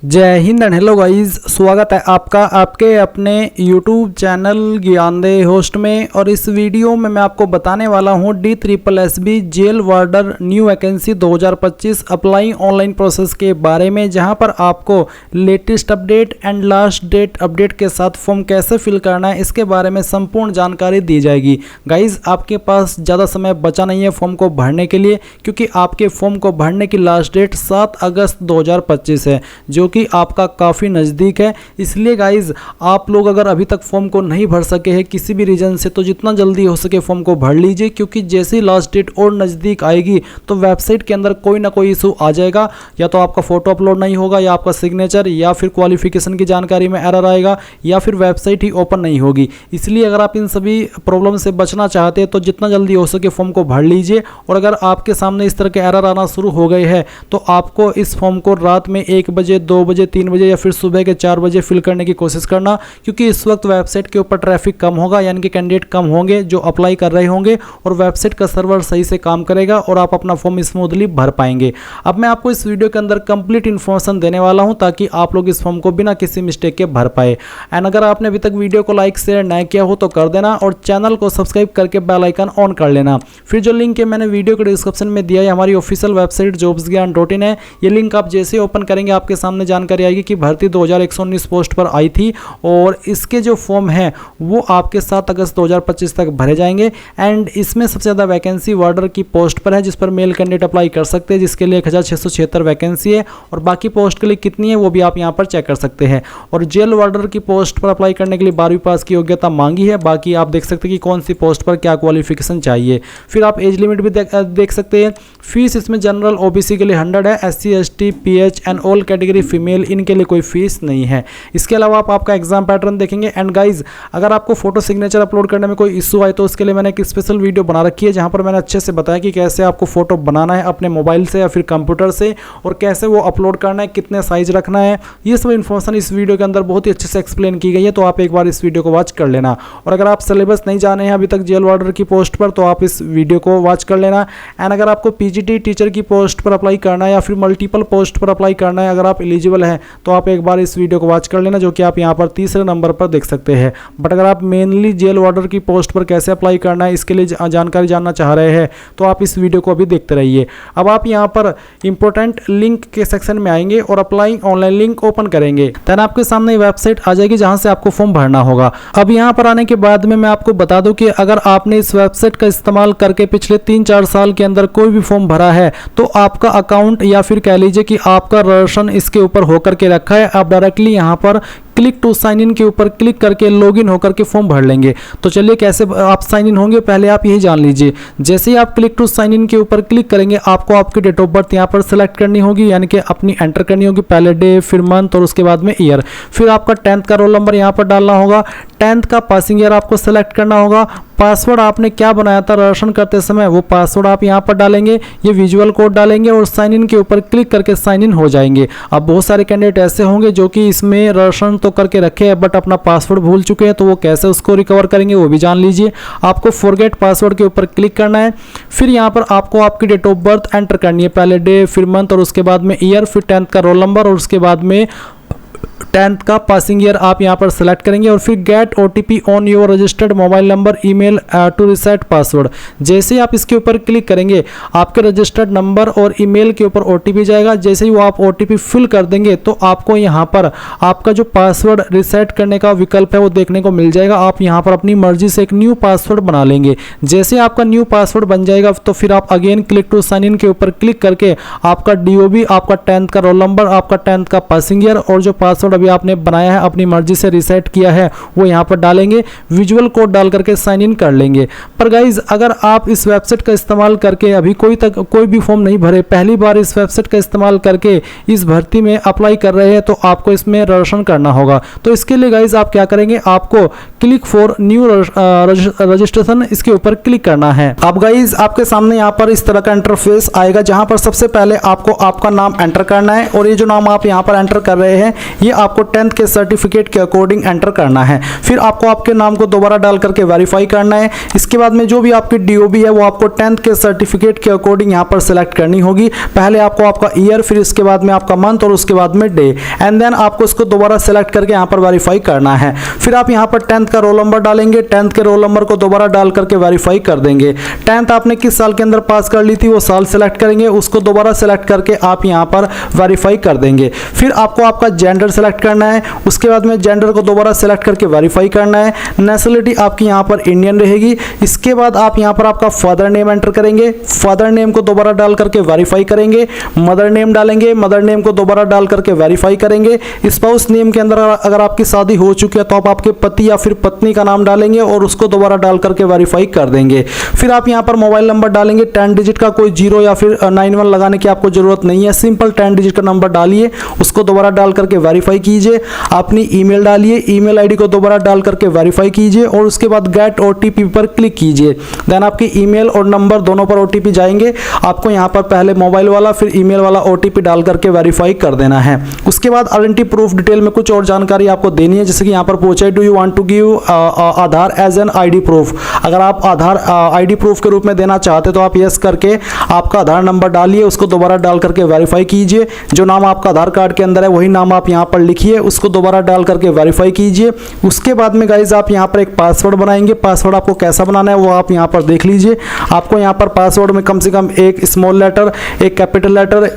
जय Hind and hello guys, स्वागत है आपका आपके अपने YouTube चैनल ज्ञानदेह होस्ट में। और इस वीडियो में मैं आपको बताने वाला हूं DSSB jail warder new vacancy 2025 apply online process के बारे में, जहां पर आपको latest update and last date update के साथ फॉर्म कैसे फिल करना है इसके बारे में संपूर्ण जानकारी दी जाएगी। गाइज, आपके पास ज़्यादा समय बचा नहीं है फॉर्म को भरने के लिए, क्योंकि आपके फॉर्म को भरने की लास्ट डेट 7 अगस्त 2025 है, जो कि आपका काफ़ी नज़दीक है। इसलिए गाइज, आप लोग अगर अभी तक फॉर्म को नहीं भर सके हैं किसी भी रीज़न से, तो जितना जल्दी हो सके फॉर्म को भर लीजिए, क्योंकि जैसे ही लास्ट डेट और नज़दीक आएगी तो वेबसाइट के अंदर कोई ना कोई इशू आ जाएगा। या तो आपका फ़ोटो अपलोड नहीं होगा, या आपका सिग्नेचर, या फिर क्वालिफिकेशन की जानकारी में एरर आएगा, या फिर वेबसाइट ही ओपन नहीं होगी। इसलिए अगर आप इन सभी प्रॉब्लम से बचना चाहते हैं तो जितना जल्दी हो सके फॉर्म को भर लीजिए। और अगर आपके सामने इस तरह के एरर आना शुरू हो गए हैं तो आपको इस फॉर्म को रात में 1 बजे, 2 बजे, 3 बजे या फिर सुबह के 4 बजे फिल करने की कोशिश करना, क्योंकि इस वक्त वेबसाइट के ऊपर ट्रैफिक कम होगा, यानी कि कैंडिडेट कम होंगे जो अप्लाई कर रहे होंगे, और वेबसाइट का सर्वर सही से काम करेगा और आप अपना फॉर्म स्मूथली भर पाएंगे। अब मैं आपको इस वीडियो के अंदर कंप्लीट इन्फॉर्मेशन देने वाला हूं, ताकि आप लोग इस फॉर्म को बिना किसी मिस्टेक के भर पाए। एंड अगर आपने अभी तक वीडियो को लाइक शेयर नहीं किया हो तो कर देना, और चैनल को सब्सक्राइब करके बेल आइकन ऑन कर लेना। फिर जो लिंक है मैंने वीडियो के डिस्क्रिप्शन में दिया है, हमारी ऑफिशियल वेबसाइट jobsgyan.in है। ये लिंक आप जैसे ओपन करेंगे आपके सामने जानकारी आएगी कि भर्ती 2119 पोस्ट पर आई थी, और इसके जो फॉर्म है वो आपके 7 अगस्त 2025 तक भरे जाएंगे। एंड इसमें सबसे ज़्यादा वैकेंसी वार्डर की पोस्ट पर है, जिस पर मेल कैंडिडेट अप्लाई कर सकते हैं, जिसके लिए 1676 वैकेंसी है, और बाकी पोस्ट के लिए कितनी है वो भी आप यहाँ पर चेक कर सकते हैं। और जेल वार्डर की पोस्ट पर अप्लाई करने के लिए 12वीं पास की योग्यता मांगी है। बाकी आप देख सकते हैं कि कौन सी पोस्ट पर क्या क्वालिफिकेशन चाहिए। फिर आप एज लिमिट भी देख सकते हैं। फीस इसमें जनरल ओबीसी के लिए 100 है, SC ST PH and all category female इनके लिए कोई फीस नहीं है। इसके अलावा आप आपका एग्जाम पैटर्न देखेंगे। एंड गाइज, अगर आपको फोटो सिग्नेचर अपलोड करने में कोई इशू आए तो उसके लिए मैंने एक स्पेशल वीडियो बना रखी है, जहां पर मैंने अच्छे से बताया कि कैसे आपको फोटो बनाना है अपने मोबाइल से या फिर कंप्यूटर से, और कैसे वो अपलोड करना है, कितने साइज रखना है। ये सब इन्फॉर्मेशन इस वीडियो के अंदर बहुत ही अच्छे से एक्सप्लेन की गई है, तो आप एक बार इस वीडियो को वॉच कर लेना। और अगर आप सिलेबस नहीं जाने हैं अभी तक जेल वार्डर की पोस्ट पर, तो आप इस वीडियो को वॉच कर लेना। एंड अगर आपको PGT टीचर की पोस्ट पर अप्लाई करना है या फिर मल्टीपल पोस्ट पर अप्लाई करना है, अगर आप एलिजिबल हैं तो आप एक बार इस वीडियो को वॉच कर लेना, जो कि आप यहाँ पर तीसरे नंबर पर देख सकते हैं। बट अगर आप मेनली जेल वार्डर की पोस्ट पर कैसे अप्लाई करना है इसके लिए जानकारी जानना चाह रहे हैं तो आप इस वीडियो को अभी देखते रहिए। अब आप यहाँ पर इंपॉर्टेंट लिंक के सेक्शन में आएंगे और अप्लाई ऑनलाइन लिंक ओपन करेंगे, देन आपके सामने वेबसाइट आ जाएगी जहां से आपको फॉर्म भरना होगा। अब यहाँ पर आने के बाद में मैं आपको बता दूं कि अगर आपने इस वेबसाइट का इस्तेमाल करके पिछले 3-4 साल के अंदर कोई भी फॉर्म भरा है तो आपका अकाउंट, या फिर कह लीजिए कि आपका रजिस्ट्रेशन इसके ऊपर होकर के रखा है, आप डायरेक्टली यहाँ पर क्लिक टू साइन इन के ऊपर क्लिक करके लॉगिन होकर के फॉर्म भर लेंगे। तो चलिए कैसे आप साइन इन होंगे पहले आप यही जान लीजिए। जैसे ही आप क्लिक टू साइन इन के ऊपर क्लिक करेंगे, आपको आपकी डेट ऑफ बर्थ यहाँ पर सेलेक्ट करनी होगी, यानी कि अपनी एंटर करनी होगी, पहले डे, फिर मंथ और उसके बाद में ईयर। फिर आपका 10th का रोल नंबर यहाँ पर डालना होगा, 10th का पासिंग ईयर आपको सेलेक्ट करना होगा। पासवर्ड आपने क्या बनाया था रजिस्ट्रेशन करते समय वो पासवर्ड आप यहाँ पर डालेंगे, ये विजुअल कोड डालेंगे और साइन इन के ऊपर क्लिक करके साइन इन हो जाएंगे। अब बहुत सारे कैंडिडेट ऐसे होंगे जो कि इसमें रजिस्ट्रेशन तो करके रखे हैं बट अपना पासवर्ड भूल चुके हैं, तो वो कैसे उसको रिकवर करेंगे वो भी जान लीजिए। आपको फॉरगेट पासवर्ड के ऊपर क्लिक करना है। फिर यहाँ पर आपको आपकी डेट ऑफ बर्थ एंटर करनी है, पहले डे, फिर मंथ और उसके बाद में ईयर, फिर 10th का रोल नंबर और उसके बाद में 10th का पासिंग ईयर आप यहाँ पर सेलेक्ट करेंगे। और फिर get OTP on your registered mobile number email to reset password. जैसे ही आप इसके ऊपर क्लिक करेंगे आपके रजिस्टर्ड नंबर और ईमेल के ऊपर OTP जाएगा। जैसे ही वो आप OTP फिल कर देंगे तो आपको यहाँ पर आपका जो पासवर्ड रिसेट करने का विकल्प है वो देखने को मिल जाएगा। आप यहाँ पर अपनी मर्जी से एक न्यू पासवर्ड बना लेंगे। जैसे आपका न्यू पासवर्ड बन जाएगा तो फिर आप again click to sign in के ऊपर क्लिक करके आपका DOB, आपका 10th का रोल नंबर, आपका 10th का पासिंग ईयर और जो पासवर्ड अभी आपने बनाया है अपनी मर्जी से रिसेट किया है वो यहाँ पर डालेंगे, विजुअल कोड डाल करके साइन इन कर लेंगे। पर गाइज, अगर आप इस वेबसाइट का इस्तेमाल करके अभी कोई भी फॉर्म नहीं भरे, पहली बार इस वेबसाइट का इस्तेमाल करके इस भर्ती में अप्लाई कर रहे हैं, तो आपको इसमें रजिस्ट्रेशन करना होगा। तो इसके लिए गाइज आप क्या करेंगे, आपको क्लिक फॉर न्यू रजिस्ट्रेशन इसके ऊपर क्लिक करना है। अब गाइज आपके सामने यहाँ पर इस तरह का इंटरफेस आएगा, जहां पर सबसे पहले आपको आपका नाम एंटर करना है, और ये जो नाम आप यहाँ पर एंटर कर रहे हैं ये आपको 10th के सर्टिफिकेट के अकॉर्डिंग एंटर करना है। फिर आपको आपके नाम को दोबारा डाल करके वेरीफाई करना है। इसके बाद में जो भी आपकी डीओबी है वो आपको 10th के सर्टिफिकेट के अकॉर्डिंग यहाँ पर सिलेक्ट करनी होगी। पहले आपको आपका ईयर, फिर इसके बाद में आपका मंथ और उसके बाद में डे, एंड देन आपको इसको दोबारा सिलेक्ट करके यहाँ पर वेरीफाई करना है। फिर आप यहाँ पर 10th का रोल नंबर डालेंगे, 10th के रोल नंबर को दोबारा डाल करके वेरीफाई कर देंगे। 10th आपने किस साल के अंदर पास कर ली थी वो साल सेलेक्ट करेंगे, उसको दोबारा सेलेक्ट करके आप यहाँ पर वेरीफाई कर देंगे। फिर आपको आपका जेंडर सेलेक्ट करना है, उसके बाद में जेंडर को दोबारा सेलेक्ट करके वेरीफाई करना है। नेशनलिटी आपकी यहाँ पर इंडियन रहेगी। इसके बाद आप यहाँ पर आपका फादर नेम एंटर करेंगे, फादर नेम को दोबारा डाल करके वेरीफाई करेंगे। मदर नेम डालेंगे, मदर नेम को दोबारा डाल करके वेरीफाई करेंगे। स्पाउस नेम के अंदर अगर आपकी शादी हो चुकी है तो आप आपके पति या फिर पत्नी का नाम डालेंगे और उसको दोबारा डाल करके वेरीफाई कर देंगे। फिर आप यहाँ पर मोबाइल नंबर डालेंगे, 10 डिजिट का, कोई 0 या फिर 91 लगाने की आपको जरूरत नहीं है। सिंपल 10 डिजिट का नंबर डालिए, उसको दोबारा डाल करके वेरीफाई कीजिए। अपनी ईमेल डालिए, ईमेल आईडी को दोबारा डाल करके वेरीफाई कीजिए और उसके बाद गेट ओटीपी पर क्लिक कीजिए। देन आपकी ईमेल और नंबर दोनों पर ओटीपी जाएंगे। आपको यहाँ पर पहले मोबाइल वाला फिर ईमेल वाला ओटीपी डाल करके वेरीफाई कर देना है। उसके बाद आइडेंटिटी प्रूफ डिटेल में कुछ और जानकारी आपको देनी है, जैसे कि यहाँ पर पूछा है do you want to give Aadhaar as an ID proof. अगर आप आधार आईडी प्रूफ के रूप में देना चाहते तो आप यस करके आपका आधार नंबर डालिए, उसको दोबारा डाल करके वेरीफाई कीजिए। जो नाम आपका आधार कार्ड के अंदर है वही नाम आप यहाँ पर लिखिए, उसको दोबारा डाल करके वेरीफाई कीजिए। उसके बाद में गाइज आप यहाँ पर एक पासवर्ड बनाएंगे। पासवर्ड आपको कैसा बनाना है वो आप यहाँ पर देख लीजिए। आपको यहाँ पर पासवर्ड में कम से कम एक स्मॉल लेटर, एक कैपिटल लेटर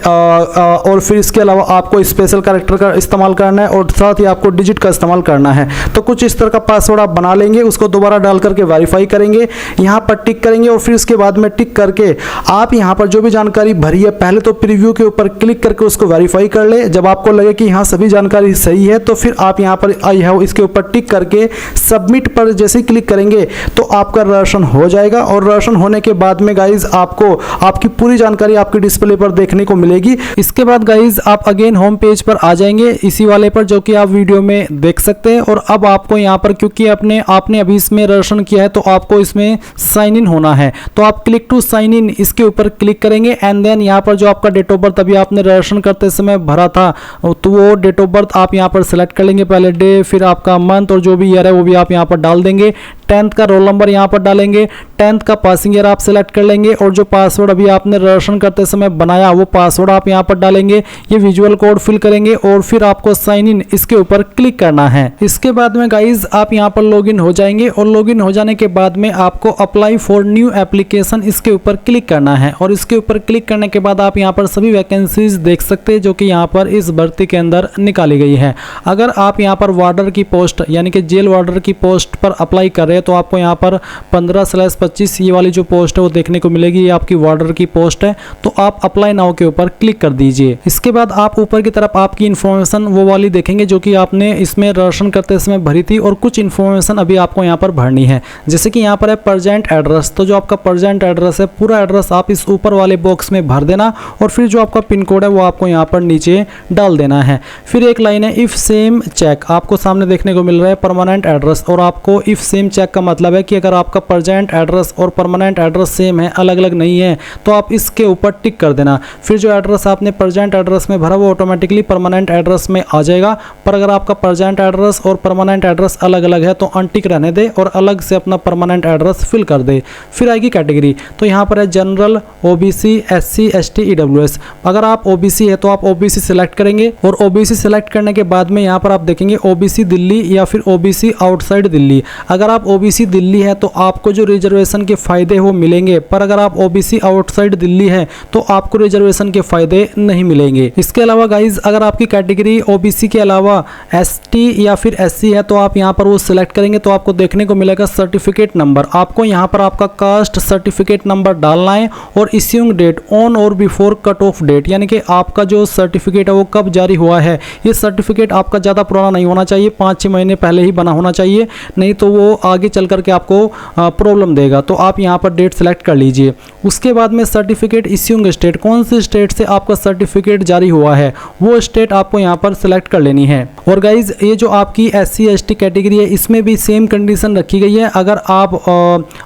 और फिर इसके अलावा आपको स्पेशल कैरेक्टर का इस्तेमाल करना है और साथ ही आपको डिजिट का इस्तेमाल करना है। तो कुछ इस तरह का पासवर्ड आप बना लेंगे, उसको दोबारा डाल करके वेरीफाई करेंगे, यहाँ पर टिक करेंगे और फिर इसके बाद में टिक करके आप यहाँ पर जो भी जानकारी भरी है पहले तो प्रीव्यू के ऊपर क्लिक करके उसको वेरीफाई कर ले। जब आपको लगे कि यहाँ सभी जानकारी सही है तो फिर आप यहाँ पर आई हैव इसके ऊपर टिक करके सबमिट पर जैसे ही क्लिक करेंगे तो आपका रजिस्ट्रेशन हो जाएगा। और रजिस्ट्रेशन होने के बाद में गाइज आपको आपकी पूरी जानकारी आपके डिस्प्ले पर देखने को मिलेगी। इसके बाद गाइज आप अगेन होम पेज पर आ जाएंगे, इसी वाले पर जो कि आप वीडियो में देख सकते हैं। और अब आपको यहाँ पर क्योंकि आपने अभी इसमें रजिस्ट्रेशन किया है तो आपको इसमें साइन इन होना है, तो आप क्लिक टू साइन इन इसके ऊपर क्लिक करेंगे। एंड देन यहाँ पर जो आपका डेट ऑफ बर्थ अभी आपने रजिस्ट्रेशन करते समय भरा था तो वो डेट ऑफ बर्थ आप यहाँ पर सिलेक्ट कर लेंगे, पहले डे फिर आपका मंथ और जो भी ईयर है वो भी आप यहाँ पर डाल देंगे। 10th का रोल नंबर यहाँ पर डालेंगे, 10th का पासिंग ईयर आप सिलेक्ट कर लेंगे और जो पासवर्ड अभी आपने रजिस्ट्रेशन करते समय बनाया वो पासवर्ड आप यहाँ पर डालेंगे। ये विजुअल कोड फिल करेंगे और फिर आपको साइन इन इसके ऊपर क्लिक करना है। इसके बाद में गाइज आप यहाँ पर लॉगिन हो जाएंगे और लॉगिन हो जाने के बाद में आपको अप्लाई फॉर न्यू एप्लीकेशन इसके ऊपर क्लिक करना है। और इसके ऊपर क्लिक करने के बाद आप यहाँ पर सभी वैकेंसीज देख सकते हैं जो कि यहाँ पर इस भर्ती के अंदर निकाली गई है। अगर आप यहाँ पर वार्डर की पोस्ट यानी कि जेल वार्डर की पोस्ट पर अप्लाई कर रहे हैं तो आपको यहाँ पर 15/25 ये वाली जो पोस्ट है वो देखने को मिलेगी, ये आपकी वार्डर की पोस्ट है। तो आप अप्लाई नाउ के ऊपर क्लिक कर दीजिए। इसके बाद आप ऊपर की तरफ आपकी इन्फॉर्मेशन वो वाली देखेंगे जो कि आपने इसमें रजिस्ट्रेशन करते समय भरी थी और कुछ इन्फॉर्मेशन अभी आपको यहाँ पर भरनी है। जैसे कि यहाँ पर है प्रेजेंट एड्रेस, तो जो आपका प्रेजेंट एड्रेस है पूरा एड्रेस आप इस ऊपर वाले बॉक्स में भर देना और फिर जो आपका पिन कोड है वो आपको यहाँ पर नीचे डाल देना है। फिर एक लाइन है इफ सेम चेक, आपको सामने देखने को मिल रहा है परमानेंट एड्रेस। और आपको इफ सेम चेक का मतलब है कि अगर आपका प्रेजेंट एड्रेस और परमानेंट एड्रेस सेम है, अलग अलग नहीं है, तो आप इसके ऊपर टिक कर देना। फिर जो एड्रेस आपने प्रेजेंट एड्रेस में भरा वो ऑटोमेटिकली परमानेंट एड्रेस में आ जाएगा। पर अगर आपका प्रेजेंट एड्रेस और परमानेंट एड्रेस अलग अलग है तो अनटिक रहने दे और अलग से अपना परमानेंट एड्रेस फिल कर दे। फिर आएगी कैटेगरी, तो यहाँ पर है general, OBC, SC, ST, EWS. अगर आप ओबीसी है तो आप ओबीसी सिलेक्ट करेंगे और ओबीसी सिलेक्ट करने के बाद में यहाँ पर आप देखेंगे ओबीसी दिल्ली या फिर ओबीसी आउटसाइड दिल्ली। अगर आप ओबीसी दिल्ली है तो आपको जो रिजर्वेशन के फायदे वो मिलेंगे, पर अगर आप ओबीसी आउटसाइड दिल्ली है तो आपको रिजर्वेशन के फायदे नहीं मिलेंगे। इसके अलावा गाइज अगर आपकी कैटेगरी ओबीसी के अलावा एसटी या फिर एससी है तो आप यहाँ पर वो सिलेक्ट करेंगे तो आपको देखने को मिलेगा सर्टिफिकेट नंबर। आपको यहाँ पर आपका कास्ट सर्टिफिकेट नंबर डालना है और इश्यूइंग डेट ऑन और बिफोर कट ऑफ डेट, यानी कि आपका जो सर्टिफिकेट है वो कब जारी हुआ है। ये सर्टिफिकेट आपका ज़्यादा पुराना नहीं होना चाहिए, 5-6 महीने पहले ही बना होना चाहिए, नहीं तो वो आगे आगे चल करके आपको प्रॉब्लम देगा। तो आप यहाँ पर डेट सेलेक्ट कर लीजिए। उसके बाद में सर्टिफिकेट इश्यूइंग स्टेट, कौन सी स्टेट से आपका सर्टिफिकेट जारी हुआ है वो स्टेट आपको यहाँ पर सेलेक्ट कर लेनी है। और गाइज ये जो आपकी SC ST कैटेगरी है इसमें भी सेम कंडीशन रखी गई है। अगर आप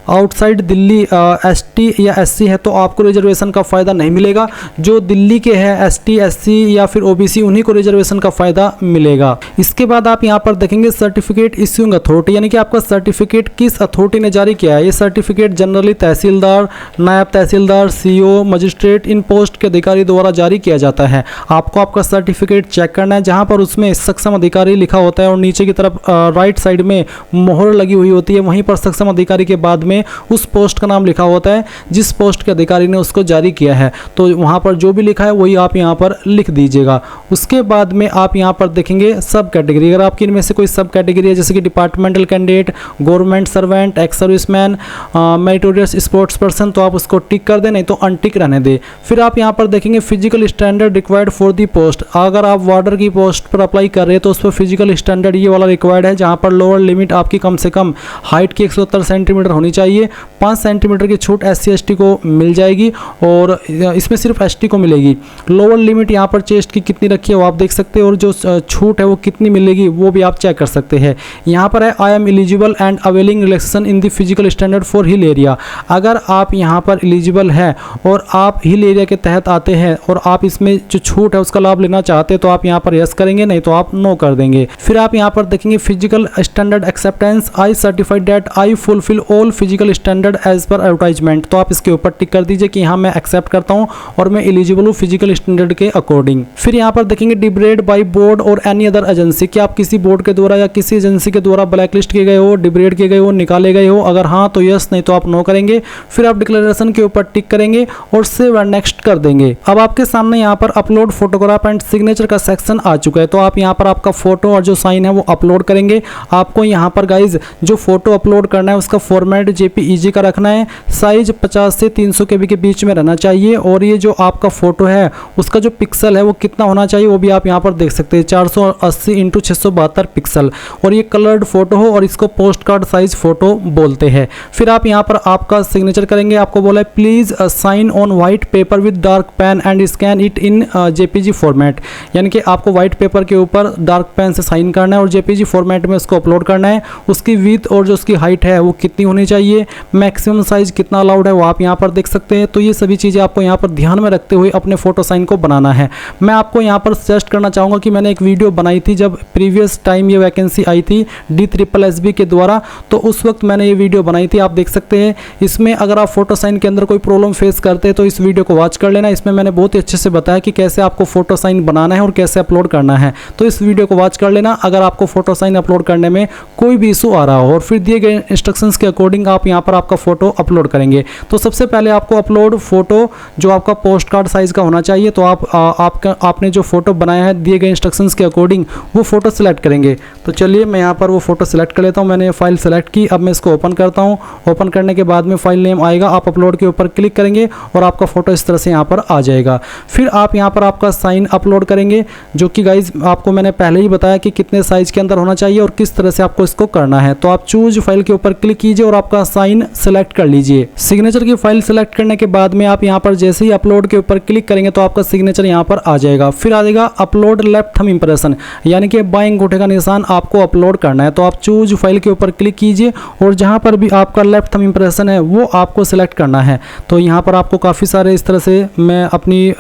आउटसाइड दिल्ली ST या SC है तो आपको रिजर्वेशन का फ़ायदा नहीं मिलेगा। जो दिल्ली के हैं ST SC या फिर OBC उन्हीं को रिजर्वेशन का फ़ायदा मिलेगा। इसके बाद आप यहाँ पर देखेंगे सर्टिफिकेट इश्यूइंग अथॉरिटी, यानी कि आपका सर्टिफिकेट किस अथॉरिटी ने जारी किया है। ये सर्टिफिकेट जनरली तहसीलदार, नायब तहसीलदार, CO, मजिस्ट्रेट इन पोस्ट के अधिकारी द्वारा जारी किया जाता है। आपको आपका सर्टिफिकेट चेक करना है, जहाँ पर उसमें सक्षम अधिकारी लिखा होता है और नीचे की तरफ राइट साइड में मोहर लगी हुई होती है, वहीं पर सक्षम अधिकारी के बाद में उस पोस्ट का नाम लिखा होता है जिस पोस्ट के अधिकारी ने उसको जारी किया है। तो वहाँ पर जो भी लिखा है वही आप यहाँ पर लिख दीजिएगा। उसके बाद में आप यहाँ पर देखेंगे सब कैटेगरी, अगर आपकी इनमें से कोई सब कैटेगरी है जैसे कि departmental candidate, government servant, ex serviceman, meritorious sports person, तो आप उसको टिक कर दें, नहीं तो अनटिक रहने दें। फिर आप यहाँ पर देखेंगे physical standard required for the post, अगर आप वार्डर की पोस्ट पर अप्लाई कर रहे हैं तो उस पर फिजिकल स्टैंडर्ड ये वाला रिक्वायर्ड है, जहाँ पर लोअर लिमिट आपकी कम से कम हाइट की 170 सेंटीमीटर होनी चाहिए। 5 सेंटीमीटर की छूट SC ST को मिल जाएगी और इसमें सिर्फ ST को मिलेगी। लोअर लिमिट यहाँ पर चेस्ट की कितनी रखी है वो आप देख सकते हैं और जो छूट है वो कितनी मिलेगी वो भी आप चेक कर सकते हैं। यहाँ पर है I am eligible and availing relaxation in the physical standard for hill area, अगर आप यहाँ पर एलिजिबल है और आप हिल एरिया के तहत आते हैं और आप इसमें जो छूट है उसका लाभ लेना चाहते हैं तो आप यहाँ पर यस करेंगे, नहीं तो आप नो कर देंगे। फिर आप यहाँ पर देखेंगे physical standard acceptance, I certified that I fulfil all physical standard as per advertisement, तो आप इसके ऊपर टिक कर दीजिए कि हाँ मैं एक्सेप्ट करता हूँ और मैं एलिजिबल हूँ फिजिकल स्टैंडर्ड के अकॉर्डिंग। फिर यहाँ पर देखेंगे डिब्रेड बाय बोर्ड और एनी अदर एजेंसी, कि आप किसी बोर्ड के द्वारा या किसी एजेंसी के द्वारा ब्लैकलिस्ट किए गए हो, डिब्रेड किए गए हो, निकाले गए हो, अगर हाँ तो यस, नहीं तो आप नो करेंगे। फिर आप डिक्लेरेशन के ऊपर टिक करेंगे और सेव एंड नेक्स्ट कर देंगे। अब आपके सामने यहाँ पर अपलोड फोटोग्राफ एंड सिग्नेचर का सेक्शन आ चुका है, तो आप यहाँ पर आपका फोटो और जो साइन है वो अपलोड करेंगे। आपको यहाँ पर गाइज जो फोटो अपलोड करना है उसका फॉर्मेट JPEG का रखना है, साइज 50 से 300 KB के बीच में रहना चाहिए और ये जो आपका फोटो है उसका जो पिक्सल है वो कितना होना चाहिए वो भी आप यहाँ पर देख सकते हैं, 480 × 672 पिक्सल, और ये कलर्ड फोटो हो और इसको पोस्ट कार्ड साइज फोटो बोलते हैं। फिर आप यहाँ पर आपका सिग्नेचर करेंगे। आपको बोला है please sign on white paper with dark pen and scan it in JPG format, यानी कि आपको व्हाइट पेपर के ऊपर डार्क पेन से साइन करना है और JPG फॉर्मेट में उसको अपलोड करना है। उसकी विड्थ और जो उसकी हाइट है वो कितनी होनी चाहिए, मैक्सिमम साइज कितना अलाउड है वो आप यहाँ पर देख सकते हैं। तो ये सभी चीज़ें आपको यहाँ पर ध्यान में रखते हुए अपने फोटो साइन को बनाना है। मैं आपको यहाँ पर सजेस्ट करना चाहूँगा कि मैंने एक वीडियो बनाई थी जब प्रीवियस टाइम ये वैकेंसी आई थी DSSB के द्वारा, तो उस वक्त मैंने ये वीडियो बनाई थी, आप देख सकते हैं। इसमें अगर आप फोटो साइन के अंदर कोई प्रॉब्लम फेस करते हैं तो इस वीडियो को वॉच कर लेना। इसमें मैंने बहुत ही अच्छे से बताया कि कैसे आपको फोटो साइन बनाना है और कैसे अपलोड करना है, तो इस वीडियो को वॉच कर लेना अगर आपको फोटो साइन अपलोड करने में कोई भी इशू आ रहा हो। और फिर दिए गए इंस्ट्रक्शंस के अकॉर्डिंग आप यहाँ पर आपका फोटो अपलोड करेंगे। तो सबसे पहले आपको अपलोड फोटो जो आपका पोस्ट कार्ड साइज का होना चाहिए, तो आपने जो फोटो बनाया है दिए गए इंस्ट्रक्शंस के अकॉर्डिंग वो फोटो सिलेक्ट करेंगे। तो चलिए मैं यहाँ पर वो फोटो सिलेक्ट कर लेता हूँ। मैंने फाइल सेलेक्ट की, अब मैं इसको ओपन करता हूँ। ओपन करने के बाद में फाइल नेम आएगा, आप अपलोड के ऊपर क्लिक करेंगे और आपका फोटो इस तरह से यहाँ पर आ जाएगा। फिर आप यहाँ पर आपका साइन अपलोड करेंगे, जो कि गाइज आपको मैंने पहले ही बताया कि कितने साइज के अंदर होना चाहिए और किस तरह से आपको इसको करना है। तो आप चूज फाइल के ऊपर क्लिक कीजिए और आपका साइन सेलेक्ट कर लीजिए। सिग्नेचर की फाइल सेलेक्ट करने के बाद में आप यहाँ पर जैसे ही अपलोड के ऊपर क्लिक करेंगे तो आपका सिग्नेचर यहाँ पर आ जाएगा। फिर आ जाएगा अपलोड लेफ्ट थंब इंप्रेशन, यानी कि बाएं अंगूठे का निशान आपको अपलोड करना है। तो आप चूज फाइल के ऊपर क्लिक कीजिए और जहाँ पर भी आपका लेफ्ट थंब इंप्रेशन है वो आपको सिलेक्ट करना है। तो यहाँ पर आपको काफ़ी सारे इस तरह से मैं अपनी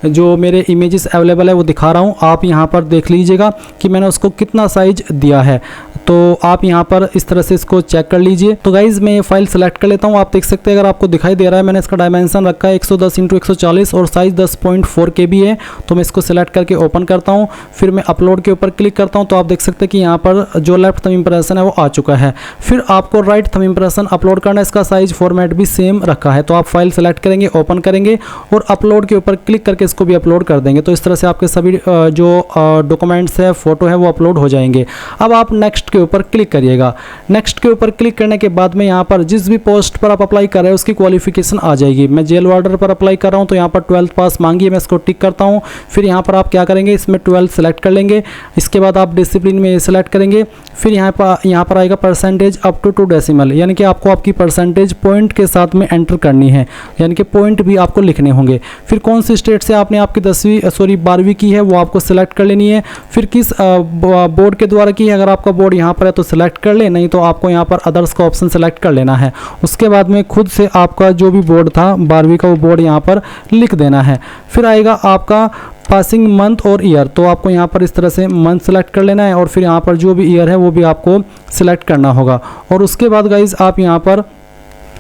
जो मेरे इमेजेस अवेलेबल है वो दिखा रहा हूँ, आप यहाँ पर देख लीजिएगा कि मैंने उसको कितना साइज दिया है। तो आप यहाँ पर इस तरह से इसको चेक कर लीजिए। तो गाइज मैं ये फाइल सेलेक्ट कर लेता हूँ। आप देख सकते हैं, अगर आपको दिखाई दे रहा है मैंने इसका डायमेंशन रखा है 110 × 140 और साइज 10.4 KB है। तो मैं इसको सिलेक्ट करके ओपन करता हूँ, फिर मैं अपलोड के ऊपर क्लिक करता हूँ। तो आप देख सकते हैं कि यहाँ पर जो लेफ्ट थंब इंप्रेशन है वो आ चुका है। फिर आपको राइट थंब इंप्रेशन अपलोड करना है, इसका साइज फॉर्मेट भी सेम रखा है। तो आप फाइल सेलेक्ट करेंगे, ओपन करेंगे और अपलोड के ऊपर क्लिक करके इसको भी अपलोड कर देंगे। तो इस तरह से आपके सभी जो डॉक्यूमेंट्स है, फोटो है वो अपलोड हो जाएंगे। अब आप नेक्स्ट के ऊपर क्लिक करिएगा। नेक्स्ट के ऊपर क्लिक करने के बाद में यहाँ पर जिस भी पोस्ट पर आप अप्लाई कर रहे हैं उसकी क्वालिफिकेशन आ जाएगी। मैं जेल वार्डर पर अप्लाई कर रहा हूँ तो यहाँ पर 12th पास मांगी है, मैं इसको टिक करता हूँ। फिर यहाँ पर आप क्या करेंगे, इसमें 12 सेलेक्ट कर लेंगे। इसके बाद आप डिसिप्लिन में ये सेलेक्ट करेंगे। फिर यहाँ पर आएगा परसेंटेज अप टू 2 डेसिमल, यानी कि आपको आपकी परसेंटेज पॉइंट के साथ में एंटर करनी है, यानी कि पॉइंट भी आपको लिखने होंगे। फिर कौन सी स्टेट से आपने आपकी 12वीं की है वो आपको सिलेक्ट कर लेनी है। फिर किस बोर्ड के द्वारा की है, अगर आपका बोर्ड यहाँ पर है तो सिलेक्ट कर ले, नहीं तो आपको यहाँ पर अदर्स का ऑप्शन सेलेक्ट कर लेना है। उसके बाद में खुद से आपका जो भी बोर्ड था 12वीं का वो बोर्ड यहाँ पर लिख देना है। फिर आएगा आपका पासिंग मंथ और ईयर, तो आपको यहाँ पर इस तरह से मंथ सेलेक्ट कर लेना है और फिर यहाँ पर जो भी ईयर है वो भी आपको सिलेक्ट करना होगा। और उसके बाद गाइज आप यहाँ पर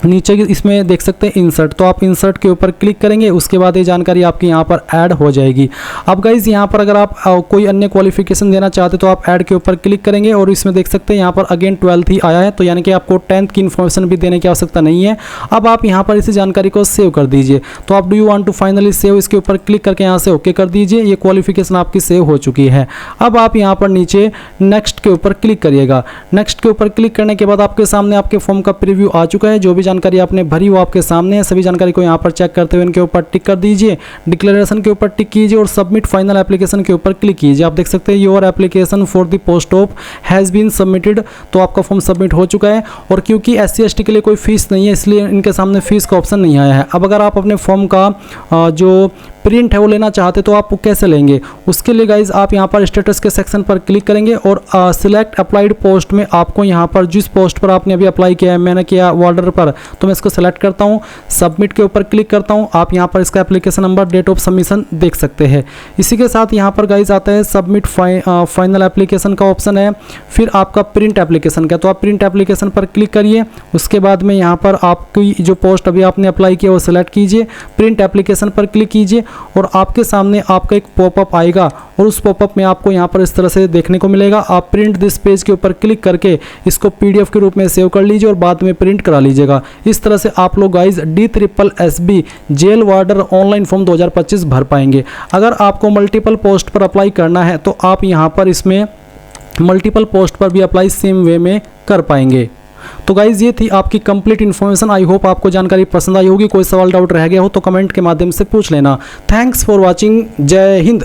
नीचे इसमें देख सकते हैं इंसर्ट, तो आप इंसर्ट के ऊपर क्लिक करेंगे। उसके बाद ये जानकारी आपकी यहाँ पर ऐड हो जाएगी। अब गाइज यहाँ पर अगर आप कोई अन्य क्वालिफिकेशन देना चाहते तो आप ऐड के ऊपर क्लिक करेंगे और इसमें देख सकते हैं यहाँ पर अगेन 12th ही आया है, तो यानी कि आपको 10th की इन्फॉर्मेशन भी देने की आवश्यकता नहीं है। अब आप यहाँ पर इसी जानकारी को सेव कर दीजिए। तो आप do you want to finally save, इसके ऊपर क्लिक करके यहाँ से ओके कर दीजिए। ये क्वालिफिकेशन आपकी सेव हो चुकी है। अब आप यहाँ पर नीचे नेक्स्ट के ऊपर क्लिक करिएगा। नेक्स्ट के ऊपर क्लिक करने के बाद आपके सामने आपके फॉर्म का प्रीव्यू आ चुका है। जो भी जानकारी आपने भरी वो आपके सामने है। सभी जानकारी को यहाँ पर चेक करते हुए इनके ऊपर टिक कर दीजिए। डिक्लेरेशन के ऊपर टिक कीजिए और सबमिट फाइनल एप्लीकेशन के ऊपर क्लिक कीजिए। आप देख सकते हैं your application for the post of has been submitted, तो आपका फॉर्म सबमिट हो चुका है। और क्योंकि SC/ST के लिए कोई फीस नहीं है इसलिए इनके सामने फीस का ऑप्शन नहीं आया है। अब अगर आप अपने फॉर्म का जो प्रिंट है वो लेना चाहते तो आप कैसे लेंगे, उसके लिए गाइज आप यहाँ पर स्टेटस के सेक्शन पर क्लिक करेंगे और सिलेक्ट अप्लाइड पोस्ट में आपको यहाँ पर जिस पोस्ट पर आपने अभी अप्लाई किया है, मैंने किया वार्डर पर, तो मैं इसको सेलेक्ट करता हूँ, सबमिट के ऊपर क्लिक करता हूँ। आप यहाँ पर इसका application number, date of submission देख सकते हैं। इसी के साथ यहाँ पर गाइज आता है सबमिट फाइनल एप्लीकेशन का ऑप्शन है। फिर आपका प्रिंट एप्लीकेशन का, तो आप प्रिंट एप्लीकेशन पर क्लिक करिए। उसके बाद में यहाँ पर आपकी जो पोस्ट अभी आपने अप्लाई किया वो सिलेक्ट कीजिए, प्रिंट एप्लीकेशन पर क्लिक कीजिए और आपके सामने आपका एक पॉपअप आएगा और उस पॉपअप में आपको यहाँ पर इस तरह से देखने को मिलेगा। आप प्रिंट दिस पेज के ऊपर क्लिक करके इसको PDF के रूप में सेव कर लीजिए और बाद में प्रिंट करा लीजिएगा। इस तरह से आप लोग guys DSSB jail warder online form 2025 भर पाएंगे। अगर आपको मल्टीपल पोस्ट पर अप्लाई करना है तो आप यहाँ पर इसमें मल्टीपल पोस्ट पर भी अप्लाई सेम वे में कर पाएंगे। तो गाइज ये थी आपकी कंप्लीट इन्फॉर्मेशन। आई होप आपको जानकारी पसंद आई होगी। कोई सवाल डाउट रह गया हो तो कमेंट के माध्यम से पूछ लेना। Thanks for watching. जय हिंद।